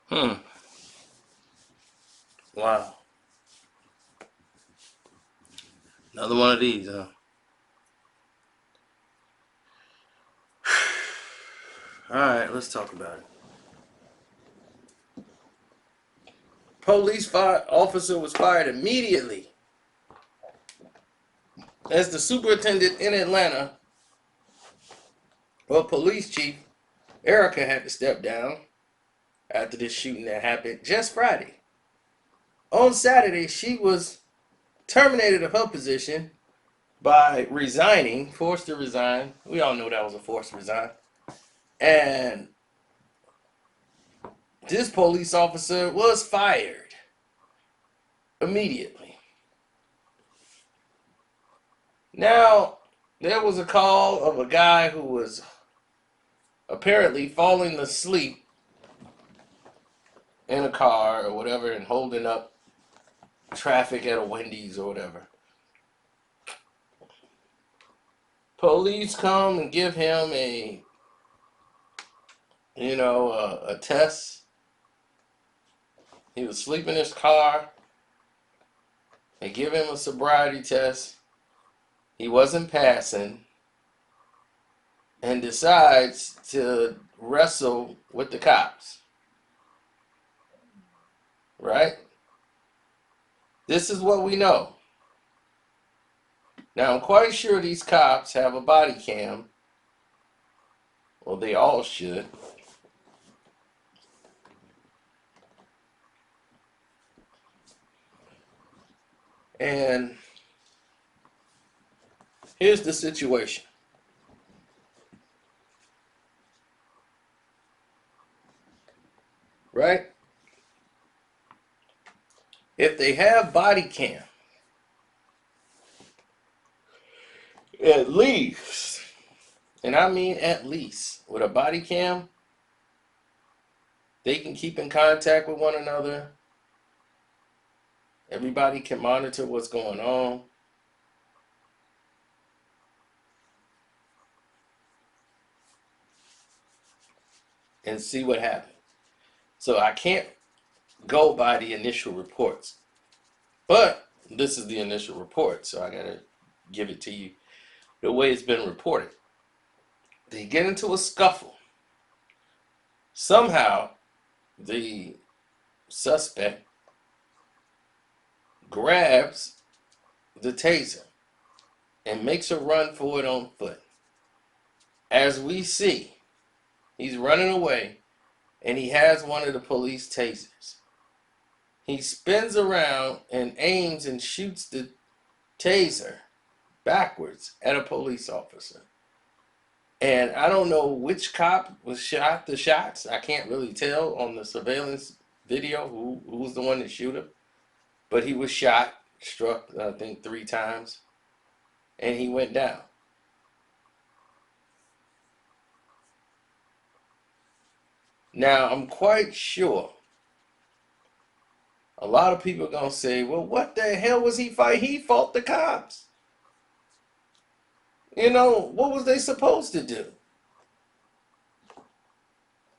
Hmm. Wow. Another one of these, huh? All right, let's talk about it. Police officer was fired immediately as the superintendent in Atlanta, well, police chief Erica had to step down after this shooting that happened just Friday. On Saturday, she was terminated of her position by resigning, forced to resign. We all know that was a forced resign. And this police officer was fired immediately. Now, there was a call of a guy who was apparently falling asleep in a car or whatever and holding up traffic at a Wendy's or whatever. Police come and give him a test. He was asleep in his car. They give him a sobriety test. He wasn't passing and decides to wrestle with the cops. Right? This is what we know. Now, I'm quite sure these cops have a body cam. Well, they all should. And here's the situation. Right? If they have body cam, at least, and I mean at least, with a body cam, they can keep in contact with one another. Everybody can monitor what's going on. And see what happened. So I can't go by the initial reports. But this is the initial report, so I gotta give it to you the way it's been reported. They get into a scuffle. Somehow, the suspect grabs the taser and makes a run for it on foot. As we see, he's running away and he has one of the police tasers. He spins around and aims and shoots the taser backwards at a police officer. And I don't know which cop was shot the shots. I can't really tell on the surveillance video who was the one that shoot him. But he was shot, struck, I think, 3 times, and he went down. Now, I'm quite sure a lot of people are going to say, well, what the hell was he fight? He fought the cops. What was they supposed to do?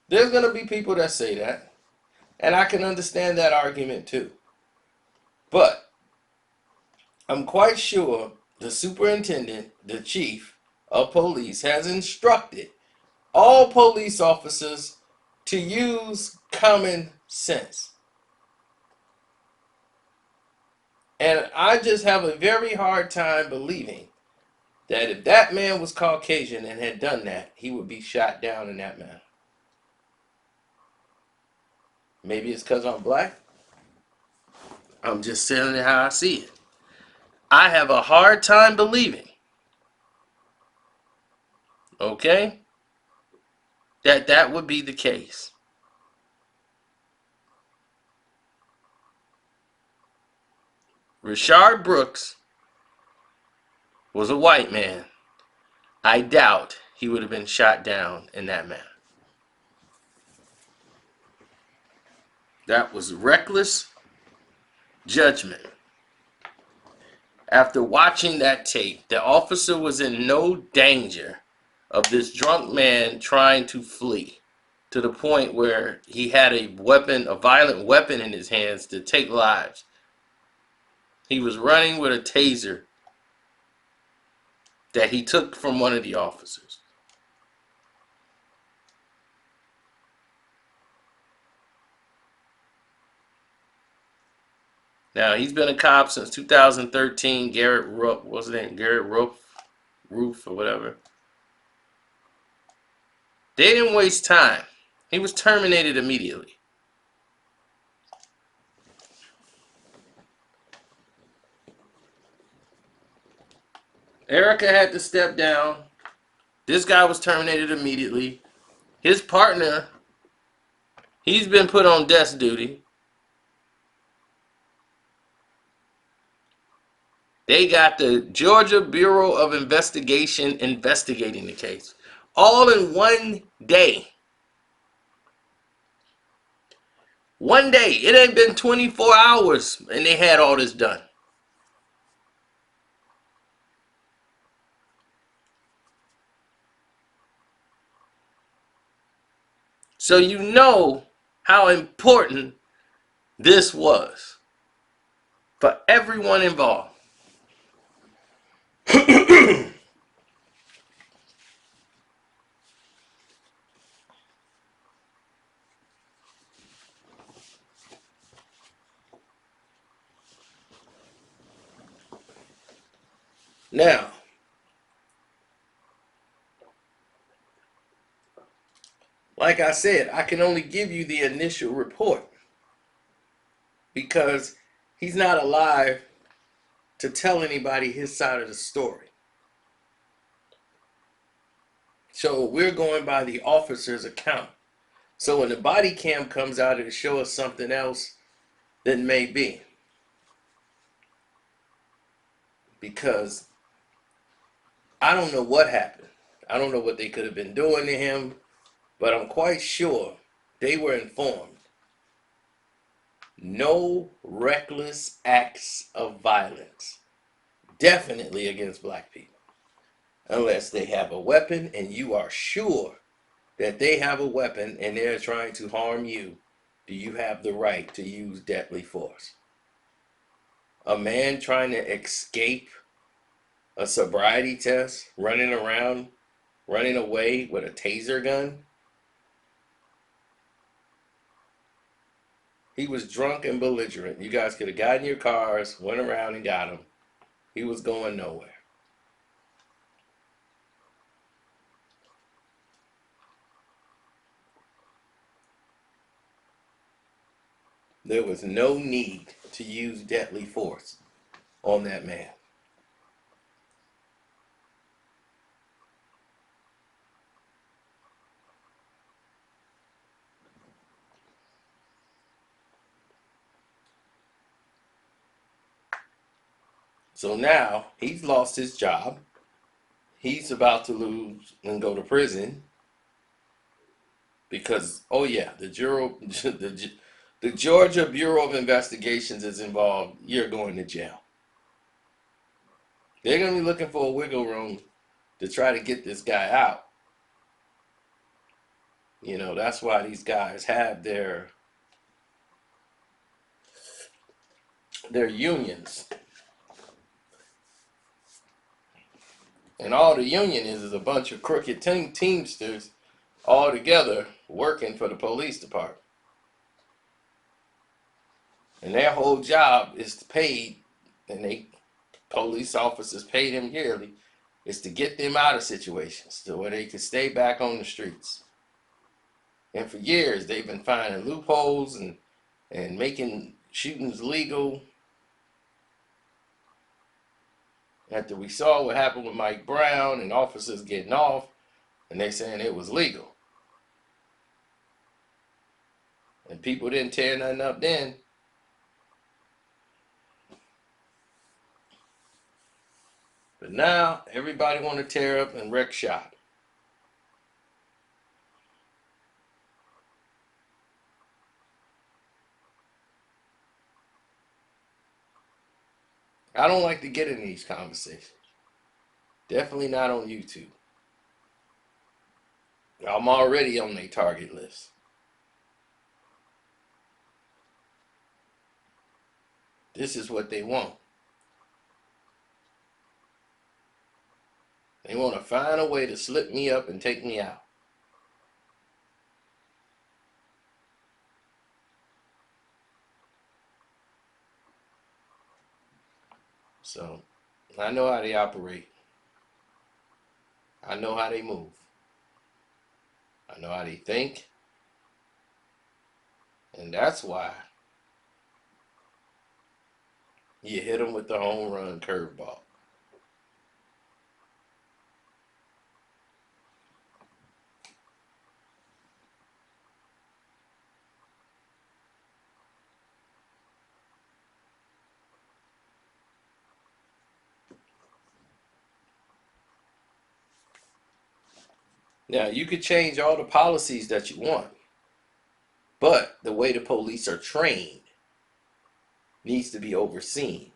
There's going to be people that say that. And I can understand that argument too. But I'm quite sure the superintendent, the chief of police, has instructed all police officers to use common sense. And I just have a very hard time believing that if that man was Caucasian and had done that, he would be shot down in that manner. Maybe it's because I'm black. I'm just saying it how I see it. I have a hard time believing, okay, that would be the case. Rayshard Brooks was a white man. I doubt he would have been shot down in that manner. That was reckless judgment. After watching that tape, the officer was in no danger of this drunk man trying to flee to the point where he had a weapon, a violent weapon in his hands to take lives. He was running with a taser that he took from one of the officers. Now, he's been a cop since 2013. Garrett Roof, what's his name? Garrett Roof or whatever. They didn't waste time. He was terminated immediately. Erica had to step down. This guy was terminated immediately. His partner, he's been put on desk duty. They got the Georgia Bureau of Investigation investigating the case. All in one day. One day. It ain't been 24 hours and they had all this done. So you know how important this was for everyone involved. Now, like I said, I can only give you the initial report because he's not alive to tell anybody his side of the story. So we're going by the officer's account. So when the body cam comes out, it'll show us something else than may be. Because I don't know what happened. I don't know what they could have been doing to him, but I'm quite sure they were informed. No reckless acts of violence, definitely against black people, unless they have a weapon and you are sure that they have a weapon and they're trying to harm you. Do you have the right to use deadly force? A man trying to escape a sobriety test, running around, running away with a taser gun. He was drunk and belligerent. You guys could have gotten in your cars, went around and got him. He was going nowhere. There was no need to use deadly force on that man. So now he's lost his job. He's about to lose and go to prison because, oh yeah, the Georgia Bureau of Investigations is involved. You're going to jail. They're going to be looking for a wiggle room to try to get this guy out. You know, that's why these guys have their unions. And all the union is a bunch of crooked teamsters all together working for the police department. And their whole job is paid, and they police officers pay them yearly, is to get them out of situations so where they can stay back on the streets. And for years they've been finding loopholes and making shootings legal. After we saw what happened with Mike Brown and officers getting off, and they saying it was legal. And people didn't tear nothing up then. But now everybody want to tear up and wreck shop. I don't like to get in these conversations. Definitely not on YouTube. I'm already on their target list. This is what they want. They want to find a way to slip me up and take me out. So I know how they operate. I know how they move. I know how they think. And that's why you hit them with the home run curveball. Now, you could change all the policies that you want, but the way the police are trained needs to be overseen.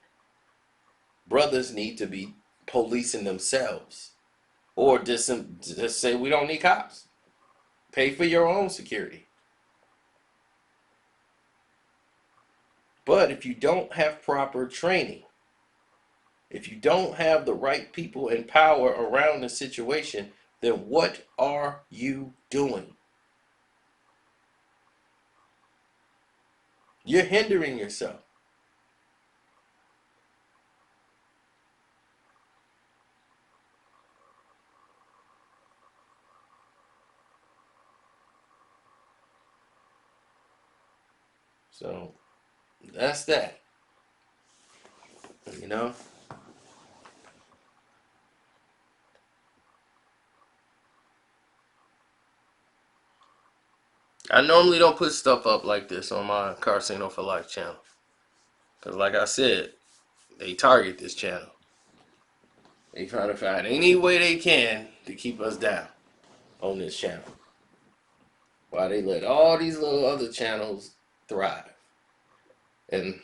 Brothers need to be policing themselves, or just say we don't need cops. Pay for your own security. But if you don't have proper training, if you don't have the right people in power around the situation, then what are you doing? You're hindering yourself. So that's that. You know? I normally don't put stuff up like this on my Carsino for Life channel. Because like I said, they target this channel. They try to find any way they can to keep us down on this channel. While they let all these little other channels thrive. And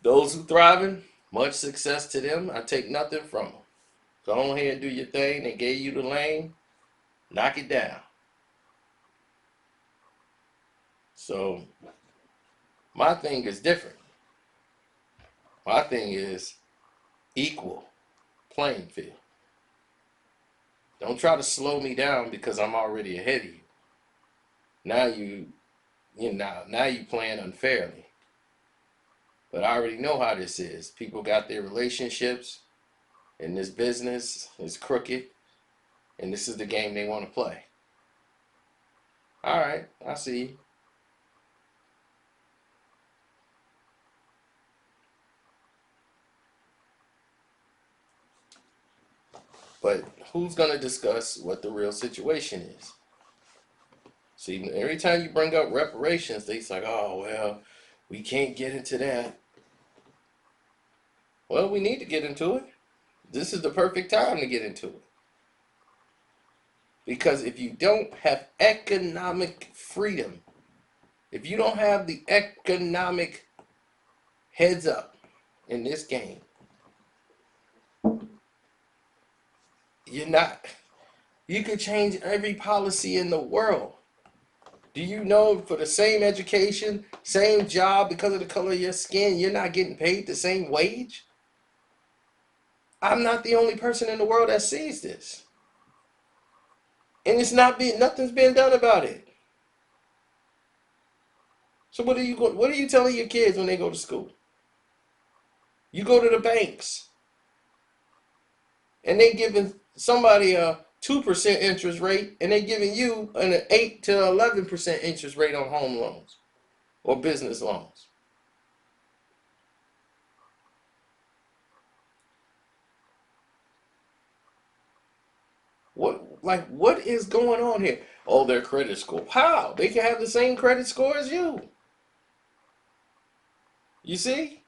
those who thriving, much success to them. I take nothing from them. Go on ahead and do your thing. They gave you the lane. Knock it down. So my thing is different. My thing is equal playing field. Don't try to slow me down because I'm already ahead of you. Now you playing unfairly. But I already know how this is. People got their relationships, and this business is crooked, and this is the game they want to play. All right, I see you. But who's going to discuss what the real situation is? See, every time you bring up reparations, they say, oh, well, we can't get into that. Well, we need to get into it. This is the perfect time to get into it. Because if you don't have economic freedom, if you don't have the economic heads up in this game, you could change every policy in the world. Do you know for the same education, same job, because of the color of your skin, you're not getting paid the same wage? I'm not the only person in the world that sees this. And nothing's being done about it. So what are you telling your kids when they go to school? You go to the banks and they giving somebody a 2% interest rate, and they giving you an 8 to 11% interest rate on home loans or business loans. What is going on here? Oh, their credit score. How? They can have the same credit score as you. You see?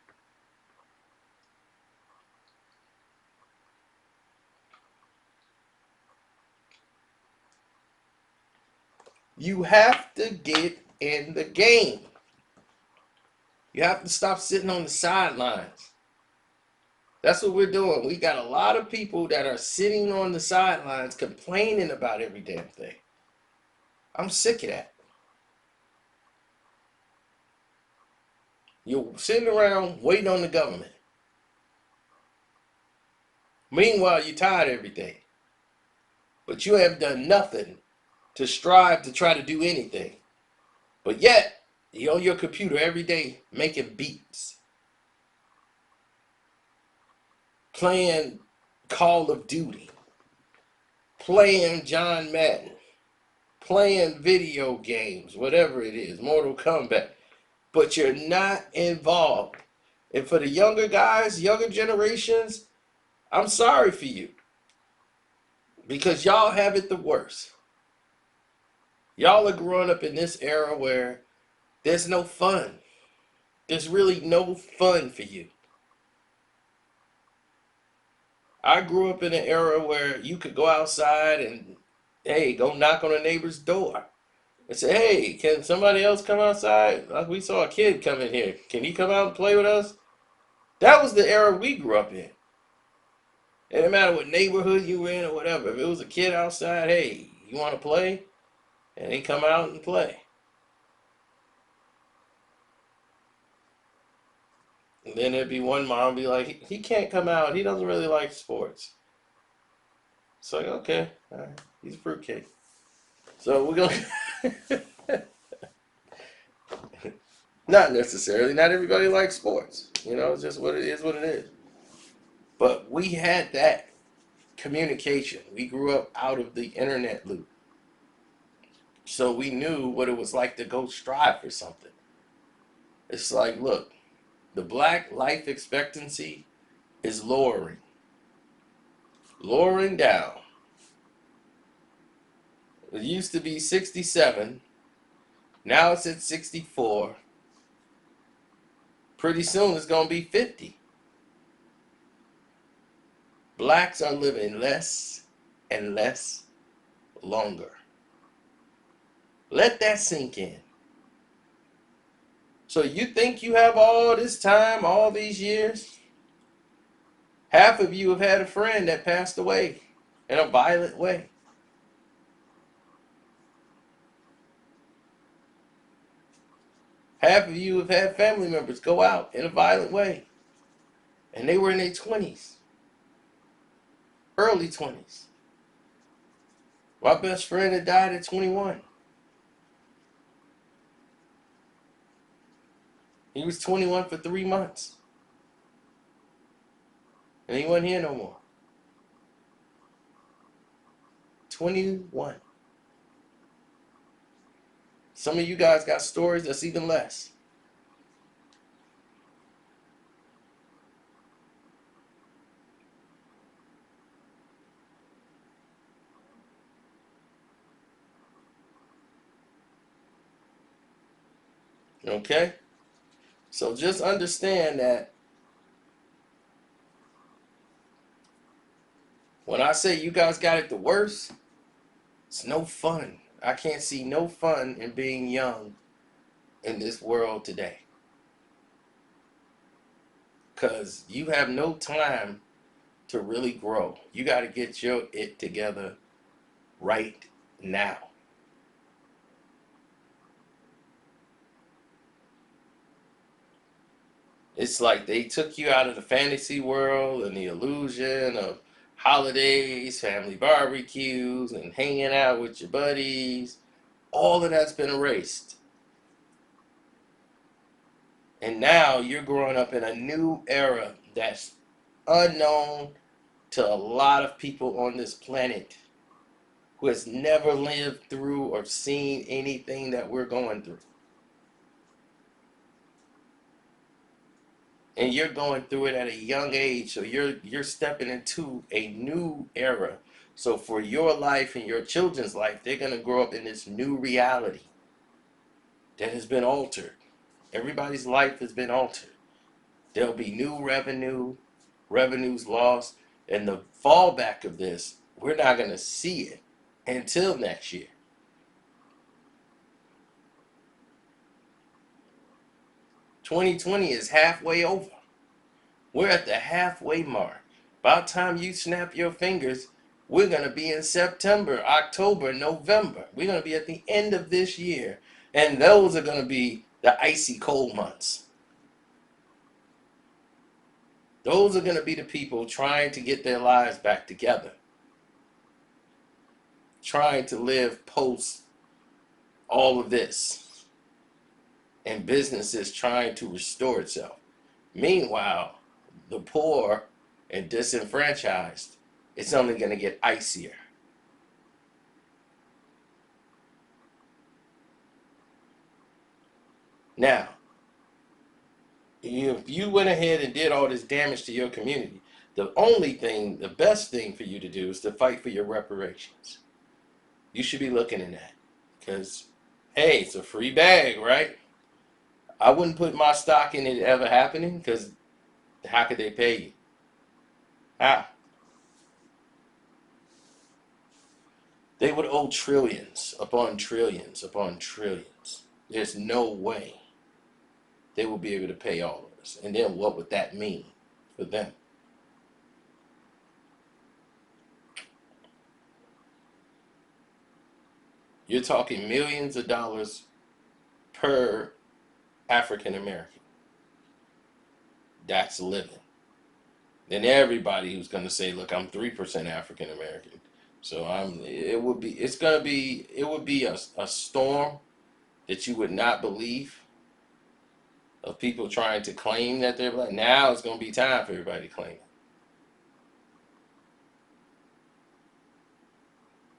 You have to get in the game. You have to stop sitting on the sidelines. That's what we're doing. We got a lot of people that are sitting on the sidelines complaining about every damn thing. I'm sick of that. You're sitting around waiting on the government. Meanwhile, you're tired of everything. But you have done nothing to strive to try to do anything. But yet, you're on your computer every day making beats, playing Call of Duty, playing John Madden, playing video games, whatever it is, Mortal Kombat. But you're not involved. And for the younger guys, younger generations, I'm sorry for you. Because y'all have it the worst. Y'all are growing up in this era where there's no fun. There's really no fun for you. I grew up in an era where you could go outside and, hey, go knock on a neighbor's door and say, hey, can somebody else come outside? Like we saw a kid come in here. Can he come out and play with us? That was the era we grew up in. It didn't matter what neighborhood you were in or whatever. If it was a kid outside, hey, you want to play? And they come out and play. And then there'd be one mom be like, he can't come out. He doesn't really like sports. It's like, okay, all right. He's a fruitcake. So we're going to... Not necessarily. Not everybody likes sports. You know, it's just what it is, what it is. But we had that communication. We grew up out of the internet loop. So we knew what it was like to go strive for something. It's like, look, the black life expectancy is lowering down. It used to be 67. Now it's at 64. Pretty soon it's going to be 50. Blacks are living less and less longer. Let that sink in. So you think you have all this time, all these years? Half of you have had a friend that passed away in a violent way. Half of you have had family members go out in a violent way. And they were in their 20s, early 20s. My best friend had died at 21. He was 21 for 3 months. And he wasn't here no more. 21. Some of you guys got stories that's even less. Okay? So just understand that when I say you guys got it the worst, it's no fun. I can't see no fun in being young in this world today. Because you have no time to really grow. You got to get your it together right now. It's like they took you out of the fantasy world and the illusion of holidays, family barbecues, and hanging out with your buddies. All of that's been erased. And now you're growing up in a new era that's unknown to a lot of people on this planet who has never lived through or seen anything that we're going through. And you're going through it at a young age, so you're stepping into a new era. So for your life and your children's life, they're going to grow up in this new reality that has been altered. Everybody's life has been altered. There'll be new revenues lost, and the fallback of this, we're not going to see it until next year. 2020 is halfway over. We're at the halfway mark. By the time you snap your fingers, We're going to be in September, October, November. We're going to be at the end of this year. And those are going to be the icy cold months. Those are going to be the people trying to get their lives back together, trying to live post all of this, and businesses trying to restore itself. Meanwhile, the poor and disenfranchised, it's only going to get icier. Now, if you went ahead and did all this damage to your community, the best thing for you to do is to fight for your reparations. You should be looking in that. Because, hey, it's a free bag, right? I wouldn't put my stock in it ever happening, because how could they pay you? How? They would owe trillions upon trillions upon trillions. There's no way they will be able to pay all of us. And then what would that mean for them? You're talking millions of dollars per African American. That's living. Then everybody who's going to say, "Look, I'm 3% African American, so it would be a storm that you would not believe, of people trying to claim that they're black. Now it's going to be time for everybody to claim it.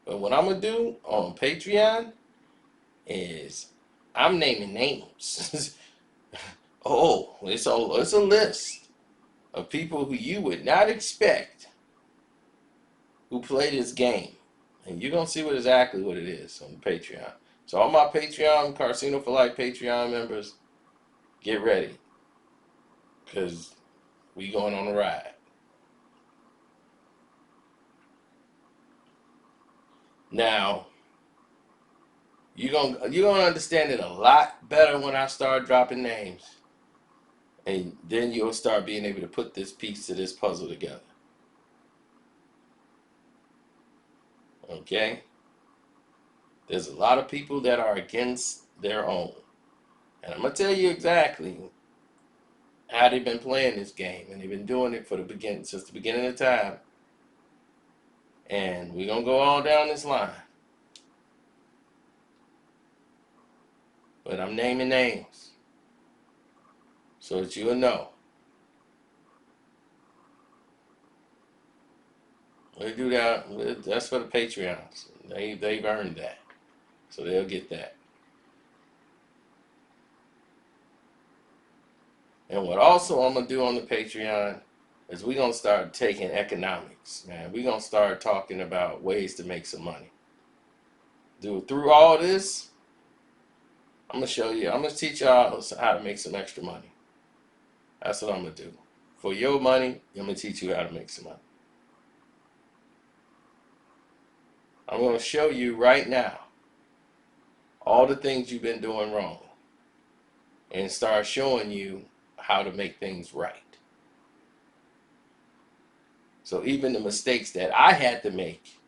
But what I'm going to do on Patreon is I'm naming names. Oh, it's a list of people who you would not expect who play this game. And you're going to see exactly what it is on Patreon. So all my Patreon, Carcino for Life Patreon members, get ready. Because we going on a ride. Now, you're gonna understand it a lot better when I start dropping names. And then you'll start being able to put this piece to this puzzle together. Okay? There's a lot of people that are against their own. And I'm going to tell you exactly how they've been playing this game. And they've been doing it since the beginning of time. And we're going to go all down this line. But I'm naming names so that you'll know. We do that. That's for the Patreons. They've earned that. So they'll get that. And what also I'm going to do on the Patreon is we're going to start taking economics, man. We're going to start talking about ways to make some money. Through all this, I'm going to show you. I'm going to teach y'all how to make some extra money. That's what I'm going to do. For your money, I'm going to teach you how to make some money. I'm going to show you right now all the things you've been doing wrong and start showing you how to make things right. So even the mistakes that I had to make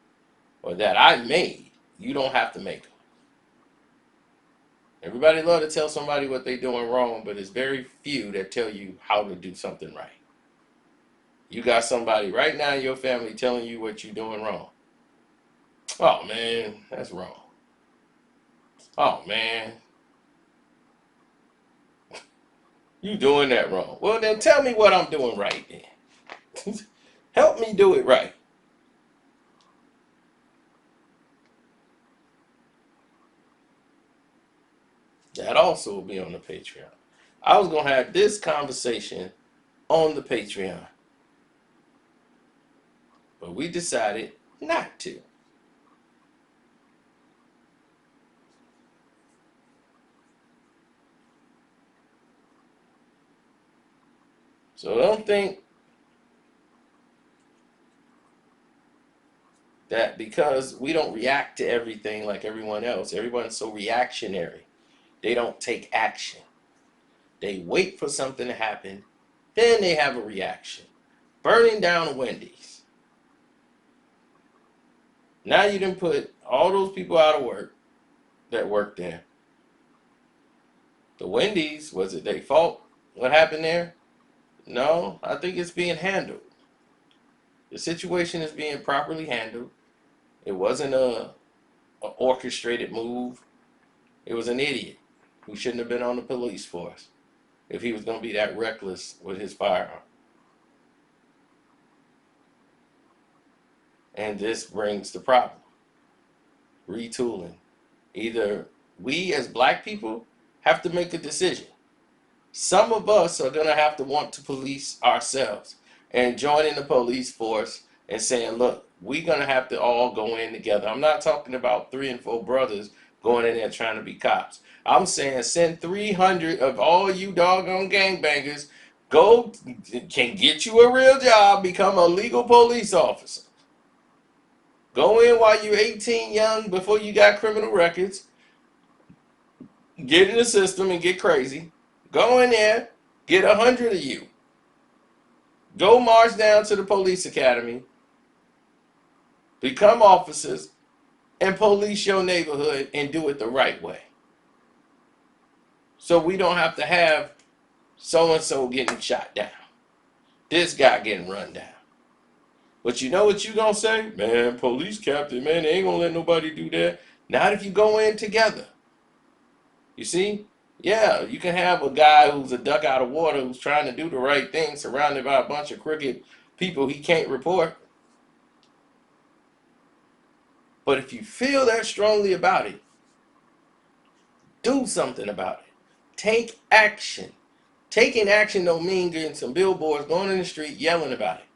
or that I made, you don't have to make them. Everybody love to tell somebody what they're doing wrong, but it's very few that tell you how to do something right. You got somebody right now in your family telling you what you're doing wrong. Oh man, that's wrong. Oh man, you doing that wrong. Well then tell me what I'm doing right then. Help me do it right. That also will be on the Patreon. I was going to have this conversation on the Patreon, but we decided not to. So don't think that because we don't react to everything like everyone else, everyone's so reactionary, they don't take action. They wait for something to happen, then they have a reaction. Burning down Wendy's. Now you didn't put all those people out of work that worked there. The Wendy's, was it their fault? What happened there? No, I think it's being handled. The situation is being properly handled. It wasn't a orchestrated move. It was an idiot who shouldn't have been on the police force if he was going to be that reckless with his firearm. And this brings the problem. Retooling. Either we as black people have to make a decision. Some of us are going to have to want to police ourselves and joining the police force and saying, look, we're going to have to all go in together. I'm not talking about 3 and 4 brothers going in there trying to be cops. I'm saying send 300 of all you doggone gangbangers, go, can get you a real job, become a legal police officer. Go in while you're 18, young, before you got criminal records. Get in the system and get crazy. Go in there, get 100 of you. Go march down to the police academy, become officers, and police your neighborhood and do it the right way. So we don't have to have so-and-so getting shot down. This guy getting run down. But you know what you gonna say? Man, police captain, man, they ain't gonna let nobody do that. Not if you go in together. You see? Yeah, you can have a guy who's a duck out of water who's trying to do the right thing, surrounded by a bunch of crooked people he can't report. But if you feel that strongly about it, do something about it. Take action. Taking action don't mean getting some billboards, going in the street, yelling about it.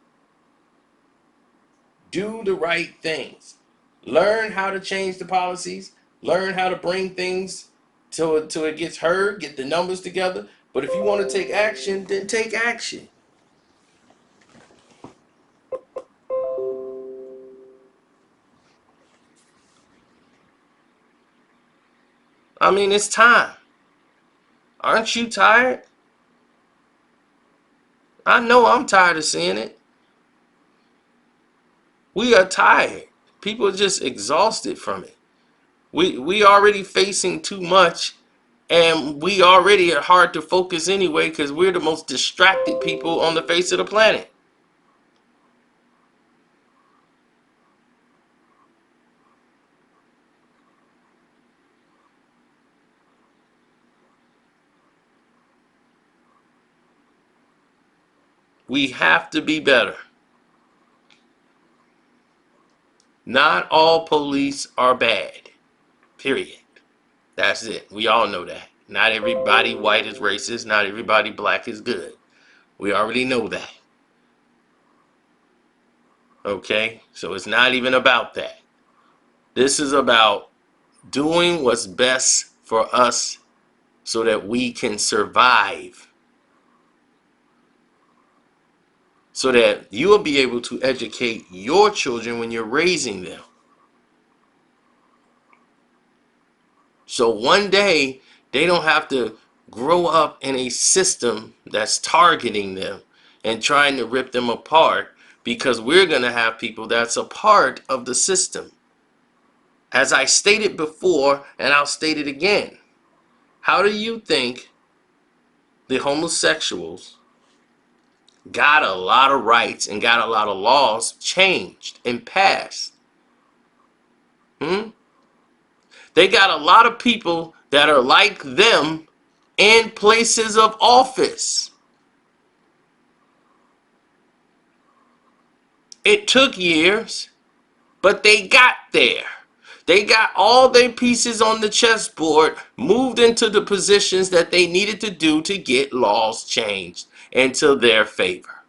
Do the right things. Learn how to change the policies. Learn how to bring things till it gets heard. Get the numbers together. But if you want to take action, then take action. I mean, it's time. Aren't you tired? I know I'm tired of seeing it. We are tired. People are just exhausted from it. We already facing too much, and we already are hard to focus anyway because we're the most distracted people on the face of the planet. We have to be better. Not all police are bad. Period. That's it. We all know that. Not everybody white is racist. Not everybody black is good. We already know that. Okay? So it's not even about that. This is about doing what's best for us so that we can survive. So that you'll be able to educate your children when you're raising them. So one day, they don't have to grow up in a system that's targeting them and trying to rip them apart, because we're going to have people that's a part of the system. As I stated before, and I'll state it again, how do you think the homosexuals got a lot of rights and got a lot of laws changed and passed? They got a lot of people that are like them in places of office. It took years, but they got there. They got all their pieces on the chessboard, moved into the positions that they needed to do to get laws changed into their favor.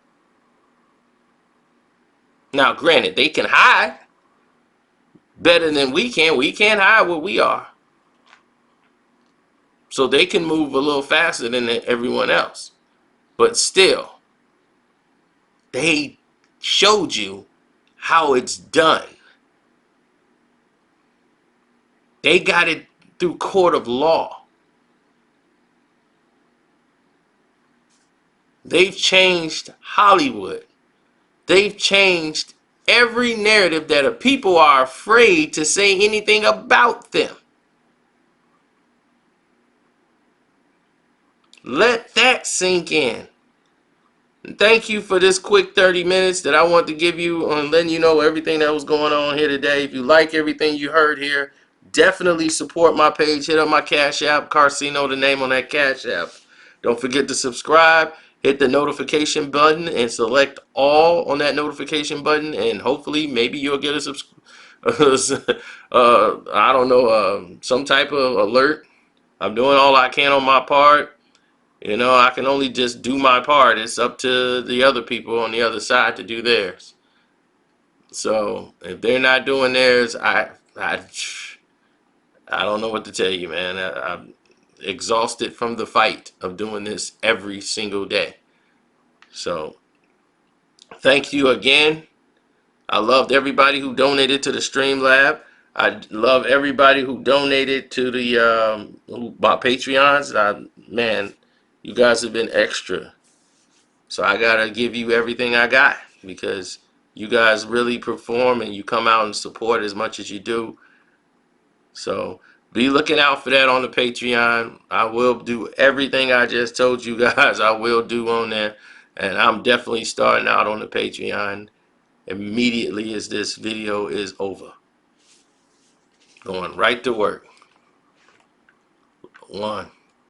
Now, granted, they can hide better than we can. We can't hide where we are. So they can move a little faster than everyone else. But still, they showed you how it's done. They got it through court of law. They've changed Hollywood. They've changed every narrative that a people are afraid to say anything about them. Let that sink in. And thank you for this quick 30 minutes that I want to give you on letting you know everything that was going on here today. If you like everything you heard here, definitely support my page. Hit up my Cash App, Carcino, the name on that Cash App. Don't forget to subscribe. Hit the notification button and select all on that notification button, and hopefully maybe you'll get a I don't know, some type of alert. I'm doing all I can on my part. You know, I can only just do my part. It's up to the other people on the other side to do theirs. So if they're not doing theirs, I don't know what to tell you, man. I'm exhausted from the fight of doing this every single day. So thank you again. I loved everybody who donated to the Streamlab. I love everybody who donated to the my Patreons. Man, you guys have been extra. So I gotta give you everything I got because you guys really perform and you come out and support as much as you do. So be looking out for that on the Patreon. I will do everything I just told you guys I will do on there. And I'm definitely starting out on the Patreon immediately as this video is over. Going right to work. One.